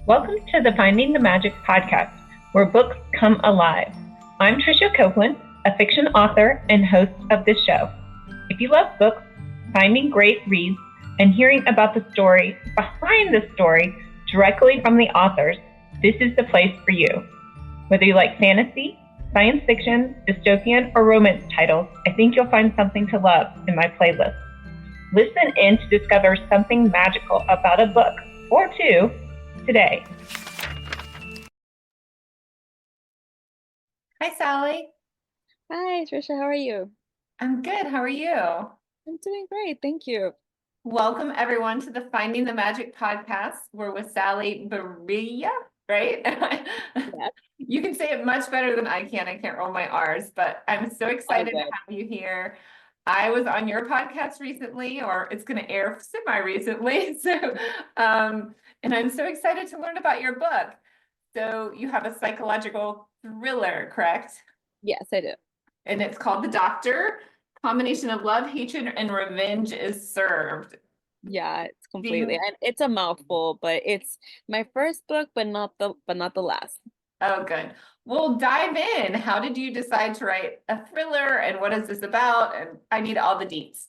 Welcome to the Finding the Magic podcast, where books come alive. I'm Tricia Copeland, a fiction author and host of this show. If you love books, finding great reads, and hearing about the story behind the story directly from the authors, this is the place for you. Whether you like fantasy, science fiction, dystopian, or romance titles, I think you'll find something to love in my playlist. Listen in to discover something magical about a book or two today. Hi, Sally. Hi, Trisha. How are you? I'm good. How are you? I'm doing great. Thank you. Welcome, everyone, to the Finding the Magic podcast. We're with Sally Barrilla, right? Yeah. You can say it much better than I can. I can't roll my R's, but I'm so excited to good. have you here. I was on your podcast recently, or it's going to air semi-recently. And I'm so excited to learn about your book. So you have a psychological thriller, correct? Yes, I do. And it's called The Doctor. Combination of love, hatred, and revenge is served. Yeah, it's completely. And it's a mouthful, but it's my first book, but not the last. Oh, good. Well, dive in. How did you decide to write a thriller, and what is this about? And I need all the deets.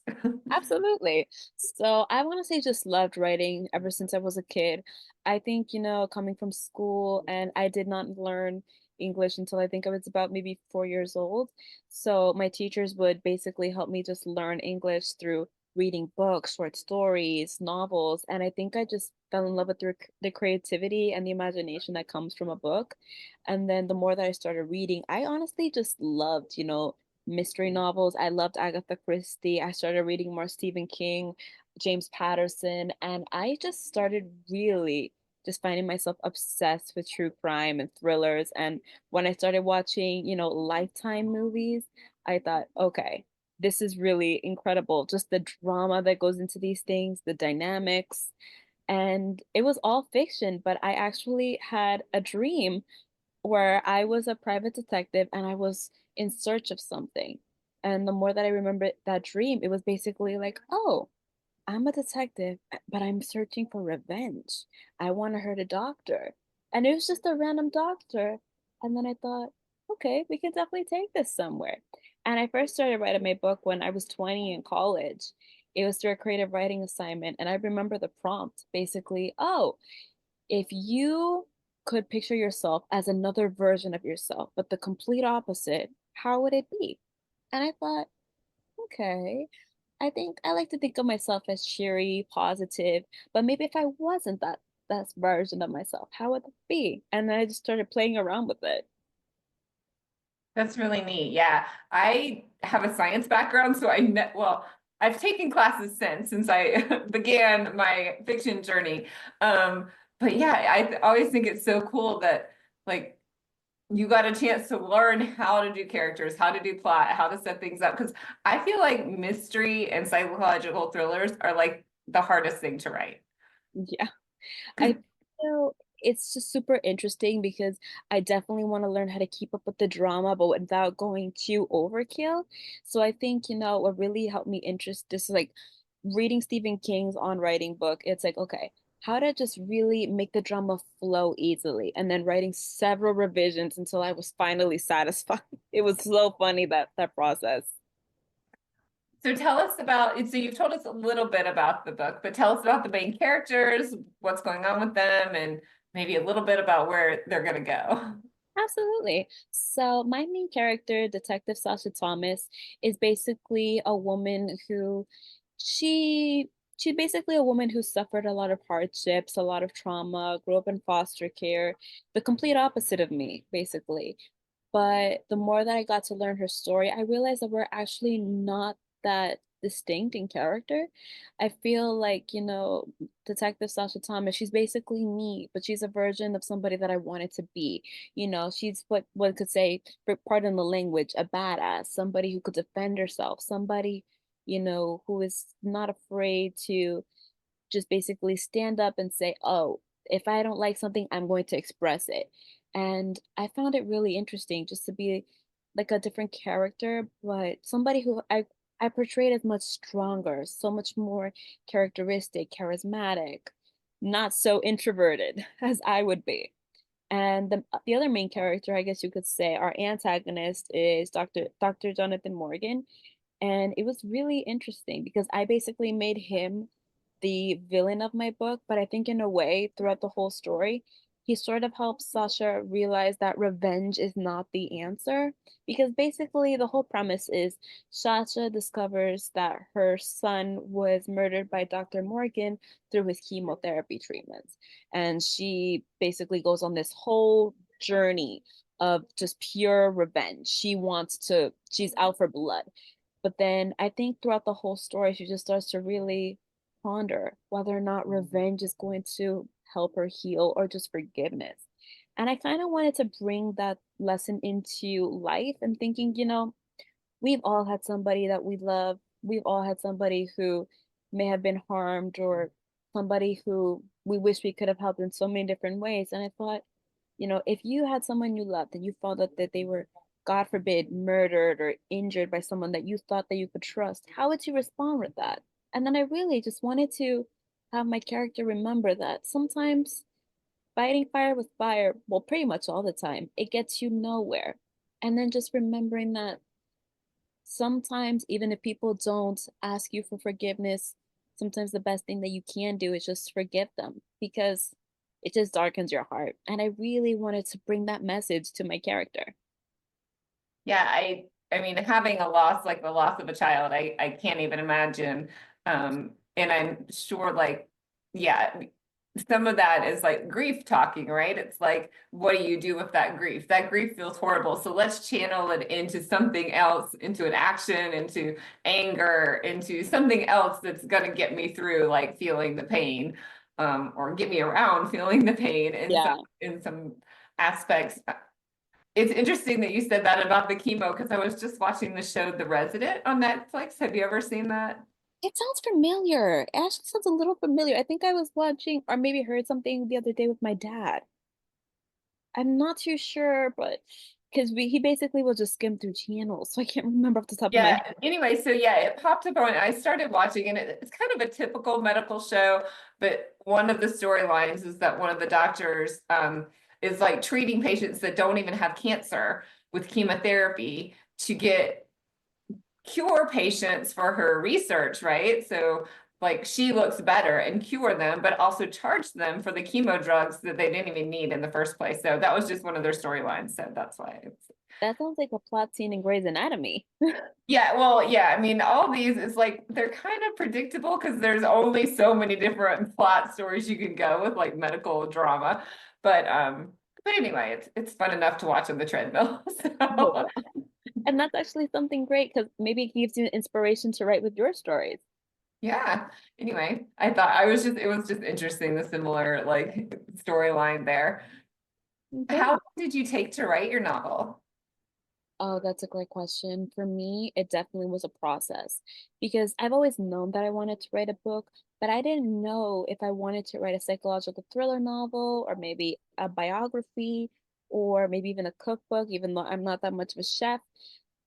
Absolutely. So I want to say just loved writing ever since I was a kid. I think, coming from school and I did not learn English until I think I was about maybe 4 years old. So my teachers would basically help me just learn English through reading books, short stories, novels, and I think I just fell in love with the creativity and the imagination that comes from a book. And then the more that I started reading, I honestly just loved, mystery novels. I loved Agatha Christie. I started reading more Stephen King, James Patterson, and I just started really just finding myself obsessed with true crime and thrillers. And when I started watching, Lifetime movies, I thought, okay, this is really incredible. Just the drama that goes into these things, the dynamics. And it was all fiction, but I actually had a dream where I was a private detective and I was in search of something. And the more that I remember that dream, it was basically like, oh, I'm a detective, but I'm searching for revenge. I want to hurt a doctor. And it was just a random doctor. And then I thought, okay, we can definitely take this somewhere. And I first started writing my book when I was 20 in college. It was through a creative writing assignment. And I remember the prompt basically, oh, if you could picture yourself as another version of yourself, but the complete opposite, how would it be? And I thought, okay, I think I like to think of myself as cheery, positive, but maybe if I wasn't that version of myself, how would it be? And then I just started playing around with it. That's really neat. Yeah. I have a science background, so I've taken classes since I began my fiction journey. But yeah, I always think it's so cool that like you got a chance to learn how to do characters, how to do plot, how to set things up. Because I feel like mystery and psychological thrillers are like the hardest thing to write. Yeah. I Because feel it's just super interesting because I definitely want to learn how to keep up with the drama, but without going too overkill. So I think, what really helped me interest this is like reading Stephen King's On Writing book. It's like, okay, how to just really make the drama flow easily, and then writing several revisions until I was finally satisfied. It was so funny that process. so tell us about it. So you've told us a little bit about the book, but tell us about the main characters, what's going on with them, and maybe a little bit about where they're going to go. Absolutely. So my main character, Detective Sasha Thomas, is basically a woman who she she's basically a woman who suffered a lot of hardships, a lot of trauma, grew up in foster care, the complete opposite of me, basically. But the more that I got to learn her story, I realized that we're actually not that distinct in character. I feel like, Detective Sasha Thomas, she's basically me, but she's a version of somebody that I wanted to be. She's what one could say, pardon the language, a badass, somebody who could defend herself, somebody, who is not afraid to just basically stand up and say, oh, if I don't like something, I'm going to express it. And I found it really interesting just to be like a different character, but somebody who I portrayed as much stronger, so much more characteristic, charismatic. not so introverted as I would be. And the other main character, I guess you could say, our antagonist is Dr. Jonathan Morgan. And it was really interesting because I basically made him the villain of my book, but I think in a way, throughout the whole story, he sort of helps Sasha realize that revenge is not the answer. Because basically, the whole premise is Sasha discovers that her son was murdered by Dr. Morgan through his chemotherapy treatments. And she basically goes on this whole journey of just pure revenge. She's out for blood. But then I think throughout the whole story, she just starts to really ponder whether or not revenge is going to help her heal or just forgiveness. And I kind of wanted to bring that lesson into life and thinking, we've all had somebody that we love. We've all had somebody who may have been harmed or somebody who we wish we could have helped in so many different ways. And I thought, if you had someone you loved and you found out that they were, God forbid, murdered or injured by someone that you thought that you could trust, how would you respond with that? And then I really just wanted to have my character remember that sometimes fighting fire with fire, well, pretty much all the time, it gets you nowhere. And then just remembering that sometimes, even if people don't ask you for forgiveness, sometimes the best thing that you can do is just forgive them because it just darkens your heart. And I really wanted to bring that message to my character. Yeah, I mean, having a loss like the loss of a child, I can't even imagine. And I'm sure like, yeah, some of that is like grief talking, right? It's like, what do you do with that grief? That grief feels horrible. So let's channel it into something else, into an action, into anger, into something else that's gonna get me through like feeling the pain, or get me around feeling the pain Yeah. in some aspects. It's interesting that you said that about the chemo because I was just watching the show The Resident on Netflix. Have you ever seen that? It sounds familiar. It actually sounds a little familiar. I think I was watching or maybe heard something the other day with my dad. I'm not too sure, but because he basically will just skim through channels, so I can't remember off the top of my Yeah, head. anyway, so yeah, it popped up on, I started watching and it's kind of a typical medical show, but one of the storylines is that one of the doctors is like treating patients that don't even have cancer with chemotherapy to get cure patients for her research, right? So like she looks better and cure them, but also charge them for the chemo drugs that they didn't even need in the first place. So that was just one of their storylines. So that's why it's That sounds like a plot scene in Grey's Anatomy. yeah, well, yeah, I mean, all these is like they're kind of predictable because there's only so many different plot stories you can go with like medical drama. But anyway, it's fun enough to watch on the treadmill. Oh, So wow. And that's actually something great because maybe it gives you inspiration to write with your stories. yeah. Anyway, I thought I was just it was just interesting the similar like storyline there. How Okay. long did you take to write your novel? Oh, that's a great question. For me, it definitely was a process because I've always known that I wanted to write a book, but I didn't know if I wanted to write a psychological thriller novel or maybe a biography or maybe even a cookbook, even though I'm not that much of a chef.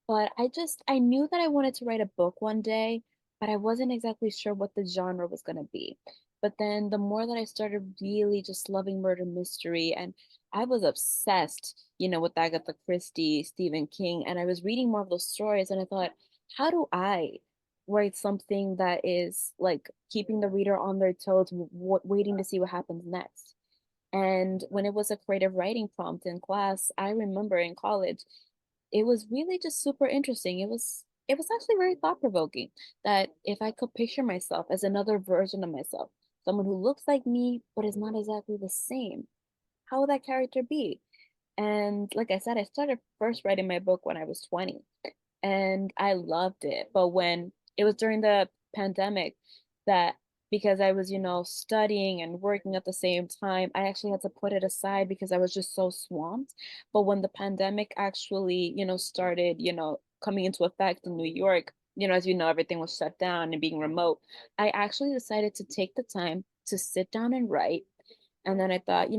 But I knew that I wanted to write a book one day, but I wasn't exactly sure what the genre was going to be. But then the more that I started really just loving murder mystery, and I was obsessed, with Agatha Christie, Stephen King, and I was reading more of those stories, and I thought, how do I write something that is like keeping the reader on their toes, waiting to see what happens next? And when it was a creative writing prompt in class, I remember in college, it was really just super interesting. It was actually very thought-provoking that if I could picture myself as another version of myself, someone who looks like me but is not exactly the same, how would that character be? And like I said, I started first writing my book when I was 20 and I loved it. But when it was during the pandemic that because I was, studying and working at the same time, I actually had to put it aside because I was just so swamped. But when the pandemic actually, started, coming into effect in New York, as you know, everything was shut down and being remote, I actually decided to take the time to sit down and write. And then I thought,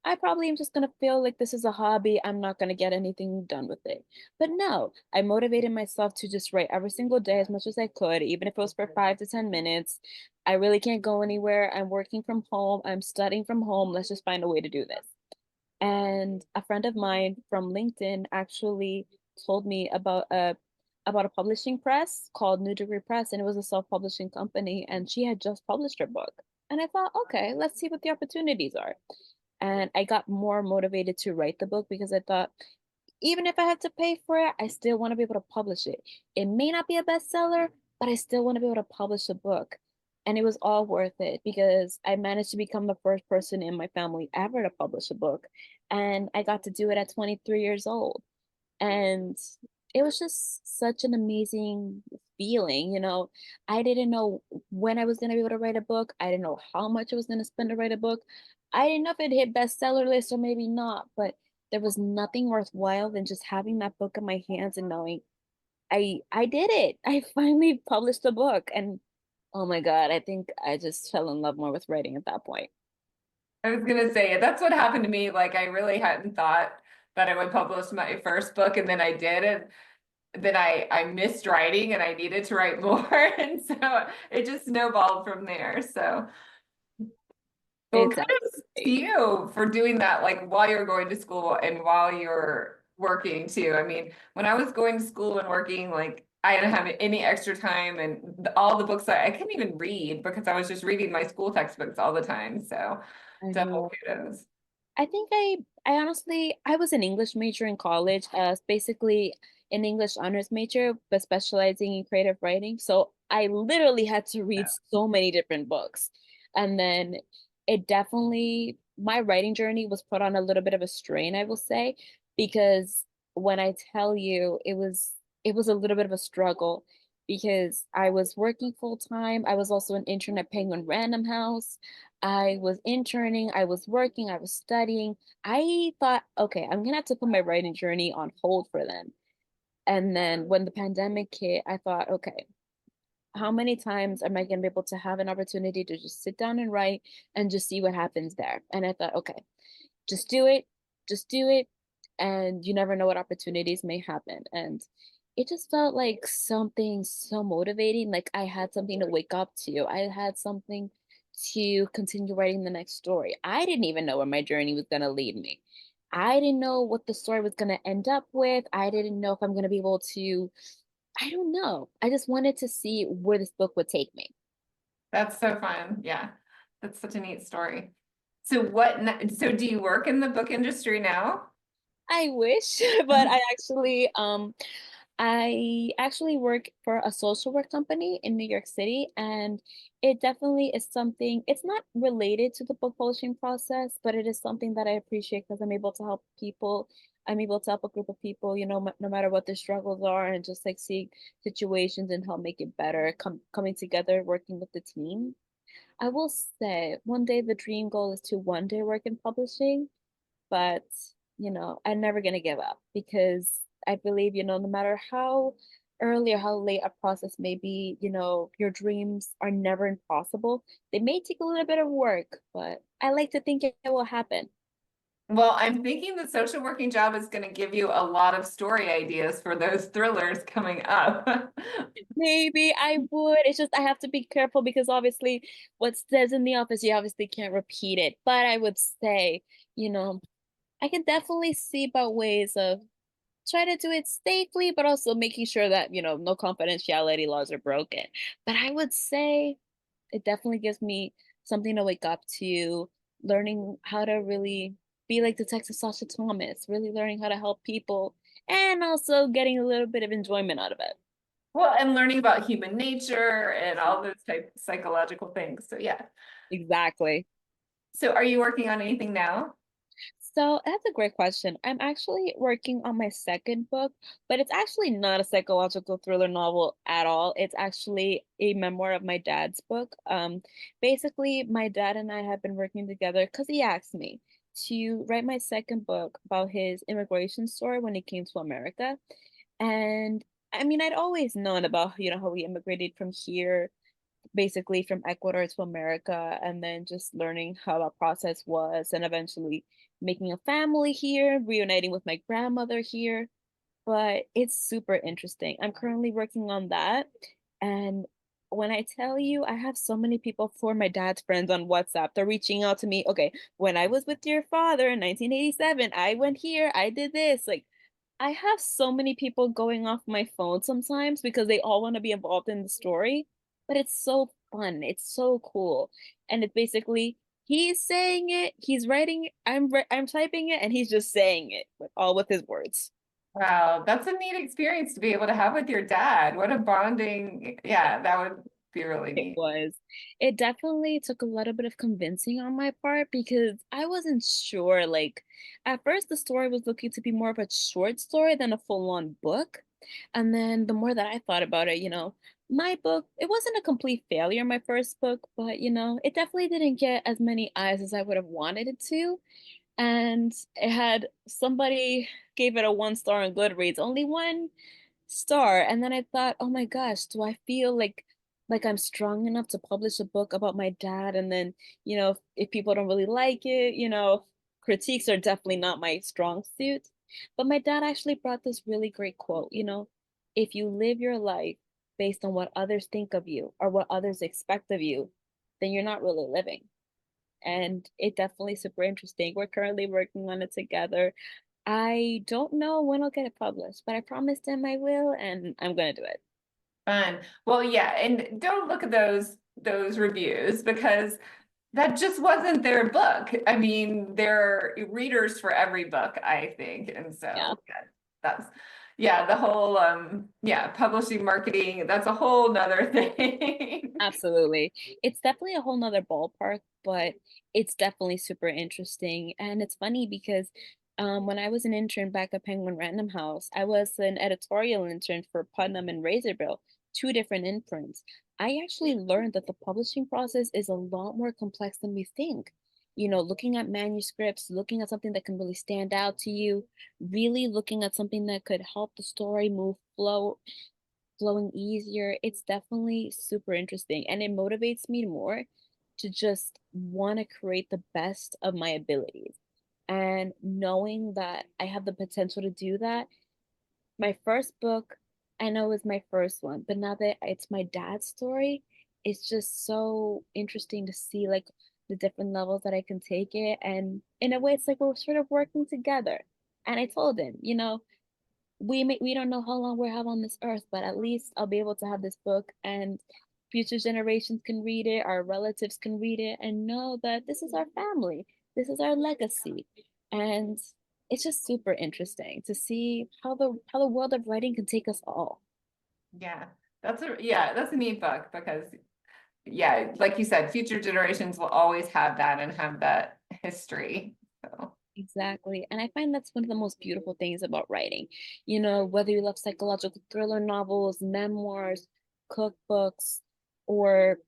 I probably am just gonna feel like this is a hobby. I'm not gonna get anything done with it. But no, I motivated myself to just write every single day as much as I could, even if it was for 5 to 10 minutes. I really can't go anywhere. I'm working from home. I'm studying from home. Let's just find a way to do this. And a friend of mine from LinkedIn actually told me about a publishing press called New Degree Press, and it was a self-publishing company, and she had just published her book. And I thought, okay, let's see what the opportunities are. And I got more motivated to write the book because I thought, even if I have to pay for it, I still want to be able to publish it. It may not be a bestseller, but I still want to be able to publish a book. And it was all worth it because I managed to become the first person in my family ever to publish a book. And I got to do it at 23 years old. And it was just such an amazing feeling, you know. I didn't know when I was going to be able to write a book. I didn't know how much I was going to spend to write a book. I didn't know if it hit bestseller list or maybe not, but there was nothing worthwhile than just having that book in my hands and knowing I did it. I finally published a book, and oh my God, I think I just fell in love more with writing at that point. I was gonna say that's what happened to me. Like I really hadn't thought that I would publish my first book, and then I did it. Then I missed writing, and I needed to write more, and so it just snowballed from there. So, well, kudos to Exactly. you for doing that, like while you're going to school and while you're working too. I mean, when I was going to school and working, like I didn't have any extra time, and all the books I couldn't even read because I was just reading my school textbooks all the time. So, I double know. kudos. I think I honestly I was an English major in college, basically an English honors major, but specializing in creative writing. So I literally had to read so many different books. And then it definitely my writing journey was put on a little bit of a strain, I will say, because when I tell you it was a little bit of a struggle because I was working full time. I was also an intern at Penguin Random House. I was interning, I was working, I was studying. I thought, okay, I'm gonna have to put my writing journey on hold for them. And then when the pandemic hit, I thought, okay, how many times am I gonna be able to have an opportunity to just sit down and write and just see what happens there? And I thought, okay, just do it, just do it, and you never know what opportunities may happen. And it just felt like something so motivating, like I had something to wake up to. I had something to continue writing the next story. I didn't even know where my journey was going to lead me. I didn't know what the story was going to end up with. I didn't know if I'm going to be able to, I don't know. I just wanted to see where this book would take me. That's so fun. Yeah. That's such a neat story. So so do you work in the book industry now? I wish, but I actually work for a social work company in New York City, and it definitely is something, it's not related to the book publishing process, but it is something that I appreciate because I'm able to help people. I'm able to help a group of people, you know, no matter what their struggles are, and just like see situations and help make it better, coming together, working with the team. I will say one day the dream goal is to one day work in publishing, but I'm never gonna give up because I believe, no matter how early or how late a process may be, your dreams are never impossible. They may take a little bit of work, but I like to think it will happen. Well, I'm thinking the social working job is going to give you a lot of story ideas for those thrillers coming up. Maybe I would. It's just I have to be careful because obviously what says in the office, you obviously can't repeat it. But I would say, you know, I can definitely see about ways of try to do it safely, but also making sure that, no confidentiality laws are broken. But I would say it definitely gives me something to wake up to, learning how to really be like Detective Sasha Thomas, really learning how to help people, and also getting a little bit of enjoyment out of it. Well, and learning about human nature and all those type psychological things. So yeah. Exactly. So are you working on anything now? So that's a great question. I'm actually working on my second book, but it's actually not a psychological thriller novel at all. It's actually a memoir of my dad's book. Basically, my dad and I have been working together because he asked me to write my second book about his immigration story when he came to America. And I mean, I'd always known about, how he immigrated from here basically from Ecuador to America, and then just learning how that process was, and eventually making a family here, reuniting with my grandmother here. But it's super interesting. I'm currently working on that. And when I tell you, I have so many people for my dad's friends on WhatsApp. They're reaching out to me. Okay, when I was with your father in 1987, I went here, I did this. Like, I have so many people going off my phone sometimes because they all want to be involved in the story, but it's so fun. It's so cool. And it's basically he's saying it, he's writing, I'm typing it, and he's just saying it with all with his words. Wow, that's a neat experience to be able to have with your dad. What a bonding. Yeah, that would be really It neat. was. It definitely took a little bit of convincing on my part because I wasn't sure. Like, at first, the story was looking to be more of a short story than a full-on book. And then the more that I thought about it, my book, it wasn't a complete failure, my first book, but, it definitely didn't get as many eyes as I would have wanted it to. And it had somebody gave it a 1 star on Goodreads, only 1 star. And then I thought, oh my gosh, do I feel like I'm strong enough to publish a book about my dad? And then, if people don't really like it, critiques are definitely not my strong suit. But my dad actually brought this really great quote, if you live your life based on what others think of you or what others expect of you, then you're not really living. And it definitely super interesting. We're currently working on it together. I don't know when I'll get it published, but I promised him I will, and I'm gonna do it. Fun. Well, yeah, and don't look at those reviews because that just wasn't their book. I mean, there are readers for every book, I think. And Yeah, so yeah, that's yeah, the whole yeah, publishing marketing, that's a whole nother thing. absolutely. It's definitely a whole nother ballpark, but it's definitely super interesting. And it's funny because when I was an intern back at Penguin Random House, I was an editorial intern for Putnam and Razorbill, two different imprints. I actually learned that the publishing process is a lot more complex than we think. Looking at manuscripts, looking at something that can really stand out to you, really looking at something that could help the story flowing easier. It's definitely super interesting and it motivates me more to just want to create the best of my abilities. And knowing that I have the potential to do that, my first book, I know is my first one, but now that it's my dad's story, it's just so interesting to see like the different levels that I can take it. And in a way, it's like we're sort of working together. And I told him, we don't know how long we'll have on this earth, but at least I'll be able to have this book and future generations can read it, our relatives can read it and know that this is our family, this is our legacy. And it's just super interesting to see how the world of writing can take us all. Yeah, that's a neat book because yeah, like you said, future generations will always have that and have that history. So Exactly. And I find that's one of the most beautiful things about writing. Whether you love psychological thriller novels, memoirs, cookbooks, or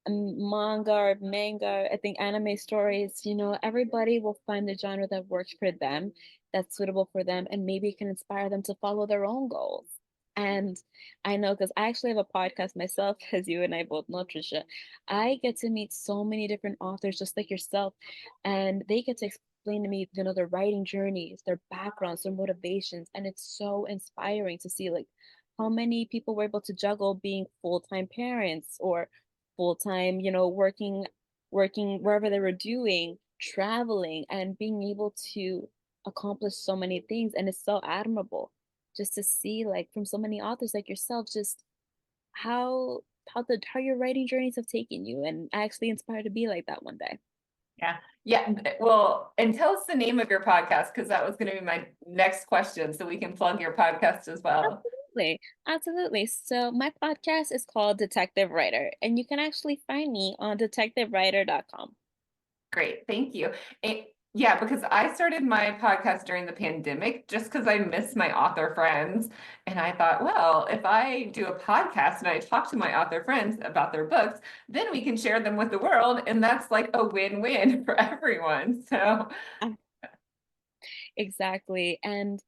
manga, I think anime stories, everybody will find the genre that works for them, that's suitable for them, and maybe it can inspire them to follow their own goals. And I know because I actually have a podcast myself, as you and I both know, Trisha. I get to meet so many different authors just like yourself, and they get to explain to me, their writing journeys, their backgrounds, their motivations, and it's so inspiring to see like how many people were able to juggle being full-time parents or full-time, working wherever they were doing, traveling and being able to accomplish so many things. And it's so admirable just to see like from so many authors like yourself, just how how your writing journeys have taken you. And I actually inspired to be like that one day. yeah, yeah. Well, and tell us the name of your podcast because that was going to be my next question, so we can plug your podcast as well. Absolutely. Absolutely. So my podcast is called Detective Writer, and you can actually find me on detectivewriter.com. Great, thank you. And yeah, because I started my podcast during the pandemic just because I miss my author friends. And I thought, well, if I do a podcast and I talk to my author friends about their books, then we can share them with the world. And that's like a win-win for everyone. So Exactly. And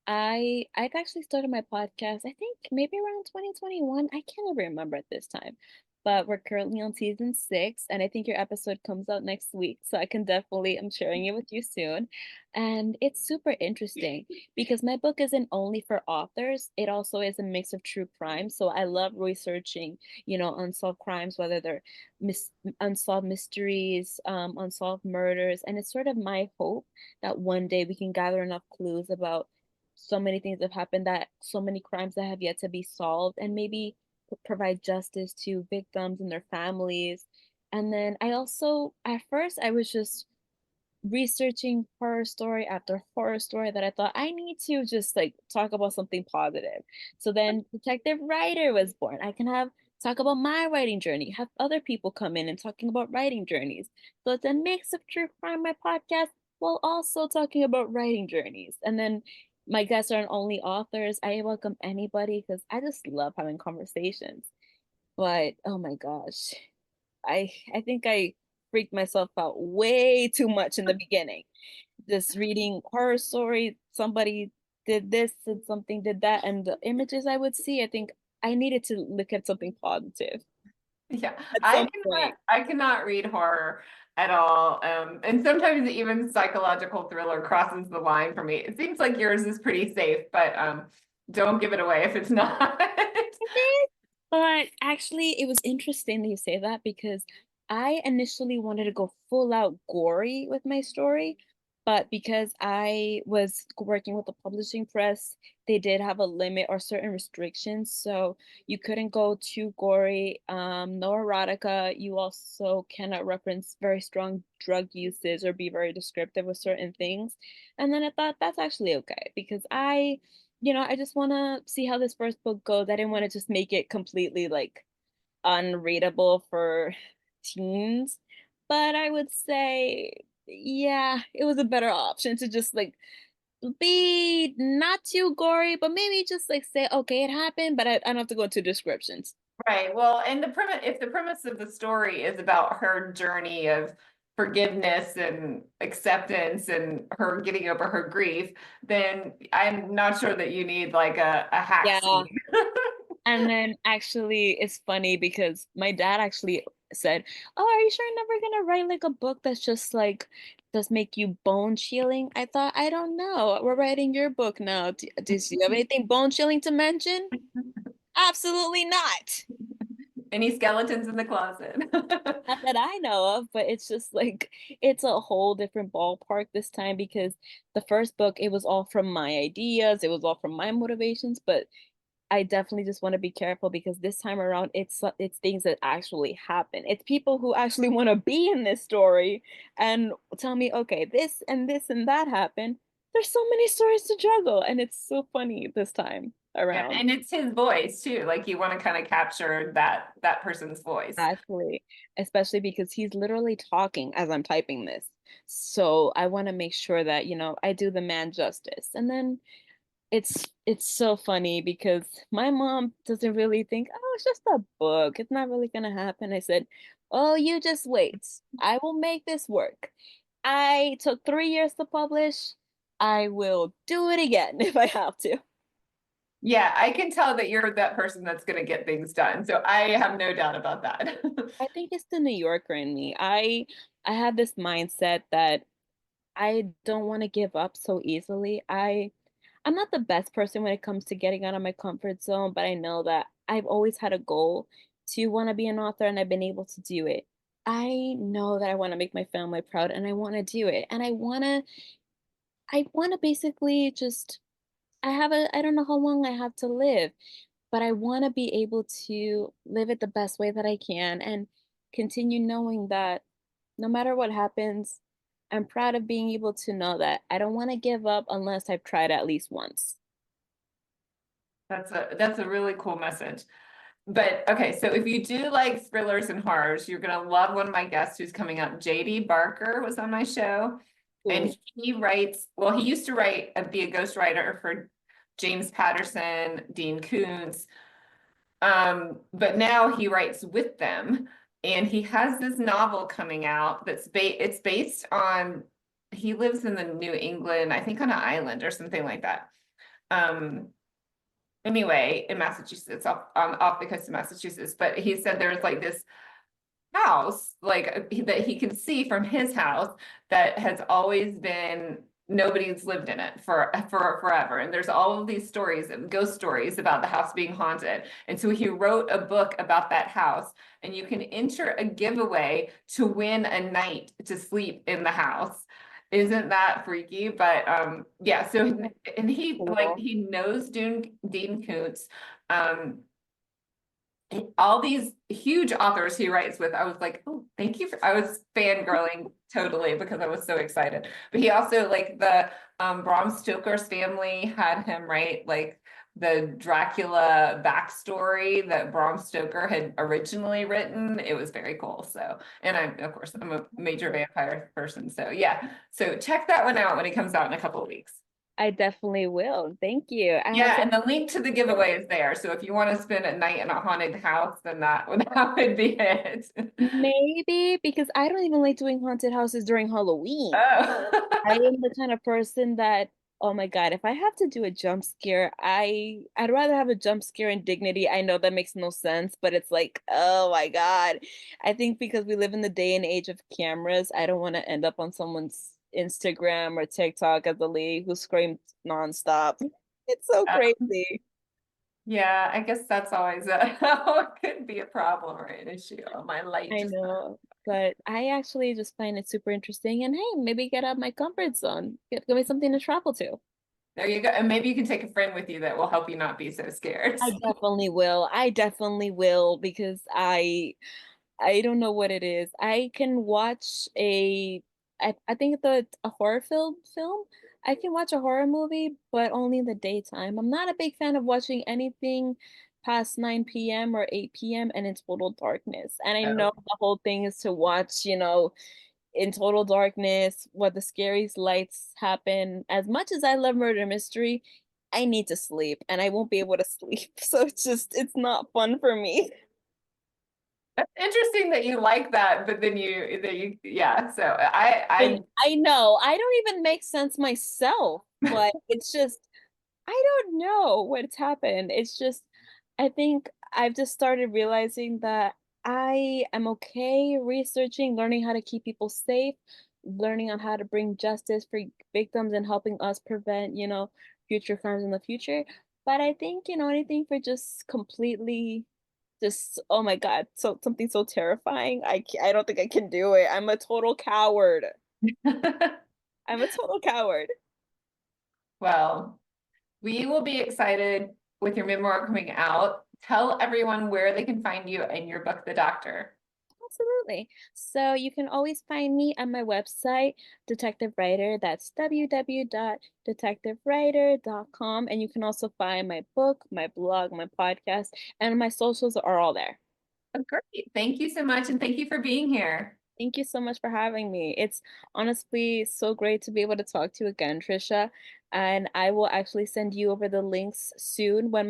I've actually started my podcast, I think maybe around 2021. I can't even remember at this time. but we're currently on season 6, and I think your episode comes out next week. So I'm sharing it with you soon. And it's super interesting because my book isn't only for authors, it also is a mix of true crime. So I love researching, unsolved crimes, whether they're mis unsolved mysteries, unsolved murders. And it's sort of my hope that one day we can gather enough clues about so many things have happened, that so many crimes that have yet to be solved, and maybe provide justice to victims and their families. And then I also, at first, I was just researching horror story after horror story that I thought I need to just like talk about something positive. So then Detective Writer was born. I can have talk about my writing journey, have other people come in and talking about writing journeys. So it's a mix of true crime, my podcast, while also talking about writing journeys. And then my guests aren't only authors. I welcome anybody because I just love having conversations. But oh my gosh, I think I freaked myself out way too much in the beginning. Just reading horror stories, somebody did this and something did that, and the images I would see, I think I needed to look at something positive Yeah, at some point. I cannot read horror at all. And sometimes even psychological thriller crosses the line for me. It seems like yours is pretty safe, but don't give it away if it's not. But actually, it was interesting that you say that because I initially wanted to go full out gory with my story, but because I was working with a publishing press, they did have a limit or certain restrictions. So you couldn't go too gory, no erotica. You also cannot reference very strong drug uses or be very descriptive with certain things. And then I thought that's actually okay because I just want to see how this first book goes. I didn't want to just make it completely like unreadable for teens. But I would say, yeah, it was a better option to just like be not too gory, but maybe just like say, okay, it happened, but I don't have to go into descriptions. Right. Well, and if the premise of the story is about her journey of forgiveness and acceptance and her getting over her grief, then I'm not sure that you need like a hack Yeah. scene. And then actually, it's funny because my dad actually said, "Oh, are you sure you're never gonna write like a book that's just like does make you bone chilling?" I thought, I don't know. We're writing your book now. Do you have anything bone chilling to mention? Absolutely not. Any skeletons in the closet? Not that I know of, but it's just like it's a whole different ballpark this time because the first book, it was all from my ideas, it was all from my motivations, but I definitely just want to be careful because this time around it's things that actually happen. It's people who actually want to be in this story and tell me, okay, this and that happened. There's so many stories to juggle, and it's so funny this time Yeah, around. and it's his voice too. Like you want to kind of capture that person's voice. Actually, especially because he's literally talking as I'm typing this. So I want to make sure that, I do the man justice. And then it's so funny because my mom doesn't really think, oh, it's just a book. It's not really gonna happen. I said, oh, you just wait. I will make this work. I took 3 years to publish. I will do it again if I have to. Yeah, I can tell that you're that person that's going to get things done. So I have no doubt about that. I think it's the New Yorker in me. I have this mindset that I don't want to give up so easily. I'm not the best person when it comes to getting out of my comfort zone, but I know that I've always had a goal to want to be an author and I've been able to do it. I know that I want to make my family proud and I want to do it. And I want to basically just I don't know how long I have to live, but I want to be able to live it the best way that I can and continue knowing that no matter what happens, I'm proud of being able to know that I don't want to give up unless I've tried at least once. That's a really cool message. But okay, so if you do like thrillers and horrors, you're gonna love one of my guests who's coming up. JD Barker was on my show, Cool. and he writes, well, he used to be a ghostwriter for James Patterson, Dean Koontz. But now he writes with them, and he has this novel coming out it's based on he lives in the New England, I think on an island or something like that. Um, anyway, in Massachusetts, off the coast of Massachusetts. But he said there's like this house, like that he can see from his house that has always been nobody's lived in it for forever, and there's all of these stories and ghost stories about the house being haunted. And so he wrote a book about that house, and you can enter a giveaway to win a night to sleep in the house. Isn't that freaky? But yeah, so and he like he knows Dean Koontz. All these huge authors he writes with, I was like, oh, thank you. I was fangirling totally because I was so excited. But he also, like, the Bram Stoker's family had him write like the Dracula backstory that Bram Stoker had originally written. It was very cool. So, and of course, I'm a major vampire person. So yeah, so check that one out when it comes out in a couple of weeks. I definitely will. Thank you. Yeah, and the link to the giveaway is there. So if you want to spend a night in a haunted house, then that would be it. Maybe because I don't even like doing haunted houses during Halloween. Oh. I am the kind of person that, oh my God, if I have to do a jump scare, I'd rather have a jump scare in dignity. I know that makes no sense, but it's like, oh my God. I think because we live in the day and age of cameras, I don't want to end up on someone's Instagram or TikTok as the lady who screamed nonstop. It's so crazy. Yeah, I guess that's always it could be a problem or an issue. My light I just know, but I actually just find it super interesting. And hey, maybe get out of my comfort zone. Give me something to travel to. there you go. And maybe you can take a friend with you that will help you not be so scared. I definitely will. I definitely will because I don't know what it is. I can watch I think a horror film. I can watch a horror movie, but only in the daytime. I'm not a big fan of watching anything past 9 p.m. or 8 p.m. and in total darkness. And I know Oh. the whole thing is to watch, in total darkness, what the scariest lights happen. As much as I love murder mystery, I need to sleep and I won't be able to sleep. So it's not fun for me. That's interesting that you like that, but then yeah. So I know. I don't even make sense myself, but it's just I don't know what's happened. It's just I think I've just started realizing that I am okay researching, learning how to keep people safe, learning on how to bring justice for victims and helping us prevent, future crimes in the future. But I think, anything for just completely just oh my God, so something so terrifying. I don't think I can do it. I'm a total coward. I'm a total coward. well, we will be excited with your memoir coming out. Tell everyone where they can find you and your book, The Doctor. Absolutely. So you can always find me on my website, Detective Writer. That's www.detectivewriter.com. And you can also find my book, my blog, my podcast, and my socials are all there. Oh, great. Thank you so much. And thank you for being here. Thank you so much for having me. It's honestly so great to be able to talk to you again, Trisha. And I will actually send you over the links soon when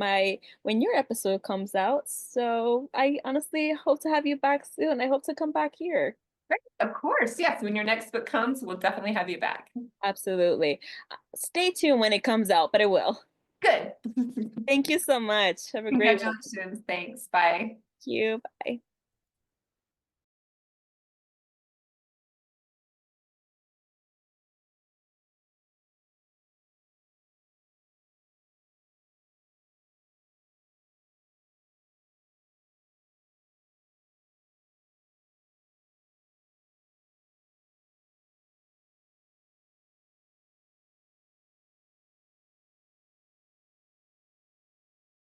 your episode comes out. So I honestly hope to have you back soon. I hope to come back here. Great. Of course. Yes. When your next book comes, we'll definitely have you back. Absolutely. Stay tuned when it comes out, but it will. Good. Thank you so much. Have a great one. Congratulations. Thanks. Bye. Thank you. Bye.